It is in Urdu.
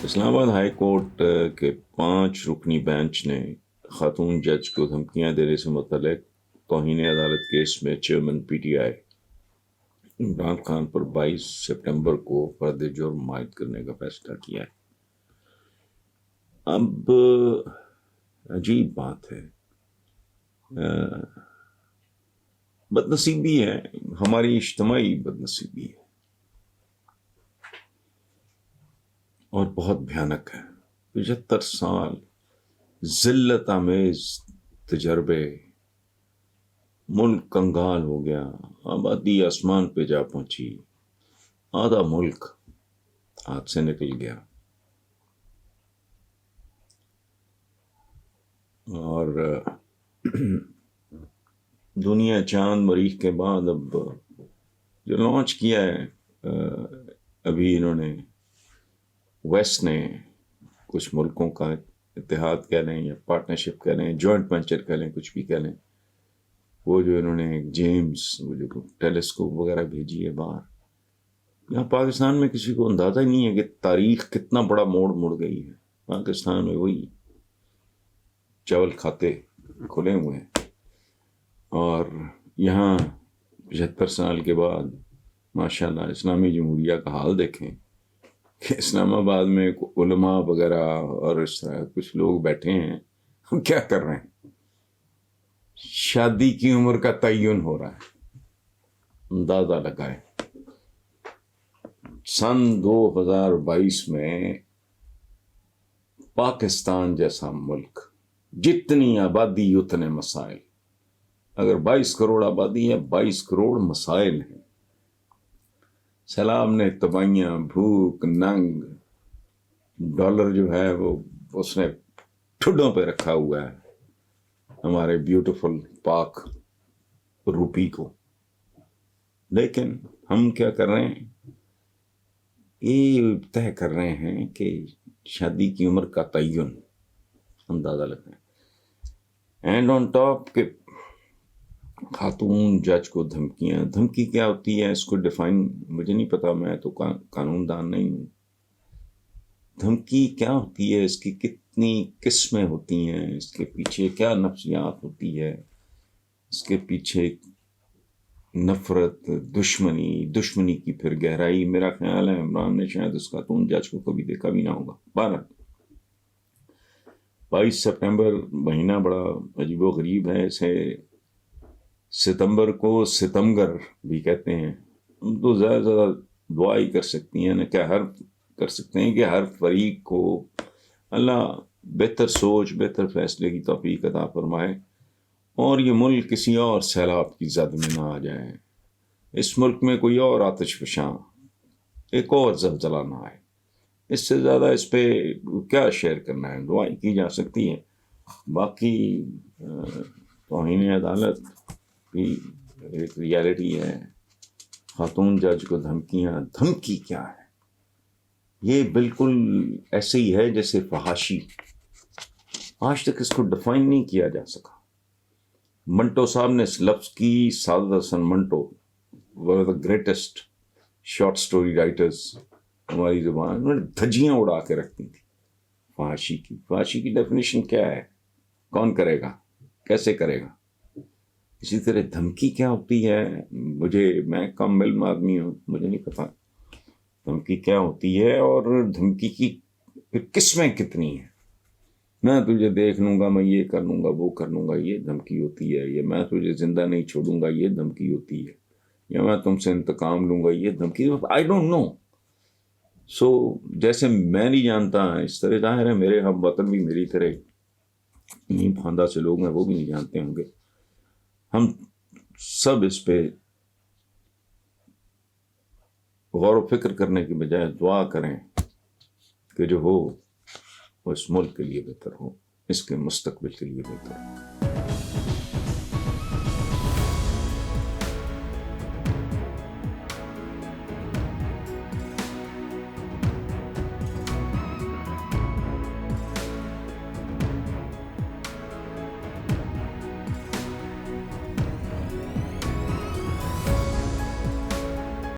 اسلام آباد ہائی کورٹ کے 5 رکنی بینچ نے خاتون جج کو دھمکیاں دینے سے متعلق توہین عدالت کیس میں chairman P T I Imran Khan per 22 September کو فرد جرم عائد کرنے کا فیصلہ کیا ہے۔ اب عجیب بات ہے، بدنصیبی ہے، ہماری اجتماعی بدنصیبی ہے اور بہت بھیانک ہے۔ 75 سال ذلت آمیز تجربے، ملک کنگال ہو گیا، آبادی آسمان پہ جا پہنچی، آدھا ملک ہاتھ سے نکل گیا، اور دنیا چاند مریخ کے بعد اب جو لانچ کیا ہے ابھی انہوں نے، ویسٹ نے، کچھ ملکوں کا اتحاد کہہ لیں یا پارٹنرشپ کہہ لیں، جوائنٹ وینچر کہہ لیں، کچھ بھی کہہ لیں، وہ جو انہوں نے جیمز وہ جو ٹیلیسکوپ وغیرہ بھیجی ہے باہر، یہاں پاکستان میں کسی کو اندازہ ہی نہیں ہے کہ تاریخ کتنا بڑا موڑ مڑ گئی ہے۔ پاکستان میں وہی چاول کھاتے کھلے ہوئے ہیں، اور یہاں 75 سال کے بعد ماشاءاللہ اسلامی جمہوریہ کا حال دیکھیں کہ اسلام آباد میں علماء وغیرہ اور اس طرح کچھ لوگ بیٹھے ہیں، ہم کیا کر رہے ہیں؟ شادی کی عمر کا تعین ہو رہا ہے، اندازہ لگائیں۔ سن 2022 میں پاکستان جیسا ملک، جتنی آبادی اتنے مسائل، اگر 22 کروڑ آبادی ہے، 22 کروڑ مسائل ہیں۔ سیلاب نے تباہیاں، بھوک، ننگ، ڈالر جو ہے وہ اس نے ٹھڈوں پہ رکھا ہوا ہے ہمارے بیوٹیفل پاک روپی کو، لیکن ہم کیا کر رہے ہیں؟ یہ طے کر رہے ہیں کہ شادی کی عمر کا تعین، اندازہ لگائیں، اینڈ آن ٹاپ کہ خاتون جج کو دھمکیاں۔ دھمکی کیا ہوتی ہے اس کو ڈیفائن مجھے نہیں پتا، میں تو قانون دان نہیں ہوں۔ دھمکی کیا ہوتی ہے، اس کی کتنی قسمیں ہوتی ہیں، اس کے پیچھے کیا نفسیات ہوتی ہے، اس کے پیچھے نفرت، دشمنی کی پھر گہرائی۔ میرا خیال ہے عمران نے شاید اس خاتون جج کو کبھی دیکھا بھی نہ ہوگا۔ 22 سپٹمبر مہینہ بڑا عجیب و غریب ہے، اسے ستمبر کو ستمگر بھی کہتے ہیں۔ ہم تو زیادہ سے زیادہ دعا ہی کر سکتی ہیں، کیا کر سکتے ہیں کہ ہر فریق کو اللہ بہتر سوچ، بہتر فیصلے کی توفیق عطا فرمائے، اور یہ ملک کسی اور سیلاب کی زد میں نہ آ جائے، اس ملک میں کوئی اور آتش فشاں، ایک اور زلزلہ نہ آئے۔ اس سے زیادہ اس پہ کیا شیئر کرنا ہے، دعائیں کی جا سکتی ہیں۔ باقی توہین عدالت بھی ایک ریالٹی ہے۔ خاتون جج کو دھمکیاں، دھمکی کیا ہے؟ یہ بالکل ایسے ہی ہے جیسے فحاشی، آج تک اس کو ڈیفائن نہیں کیا جا سکا۔ منٹو صاحب نے اس لفظ کی، Saadat Hasan Manto, one of the greatest short story writers ہماری زبان، انہوں نے دھجیاں اڑا کے رکھتی تھی فحاشی کی۔ فحاشی کی ڈیفینیشن کیا ہے؟ کون کرے گا؟ کیسے کرے گا؟ اسی طرح دھمکی کیا ہوتی ہے؟ میں کم علم آدمی ہوں، مجھے نہیں پتا دھمکی کیا ہوتی ہے، اور دھمکی کی پھر قسمیں کتنی ہیں۔ میں تجھے دیکھ لوں گا، میں یہ کر لوں گا، وہ کر لوں گا، یہ دھمکی ہوتی ہے۔ یہ میں تجھے زندہ نہیں چھوڑوں گا، یہ دھمکی ہوتی ہے۔ یا میں تم سے انتقام لوں گا، یہ دھمکی۔ I don't know. سو جیسے میں نہیں جانتا، اس طرح ظاہر ہے میرے ہم وطن بھی میری طرح نیم خواندہ سے لوگ ہیں، وہ بھی نہیں جانتے ہوں گے۔ ہم سب اس پہ غور و فکر کرنے کی بجائے دعا کریں کہ جو ہو وہ اس ملک کے لیے بہتر ہو، اس کے مستقبل کے لیے بہتر ہو۔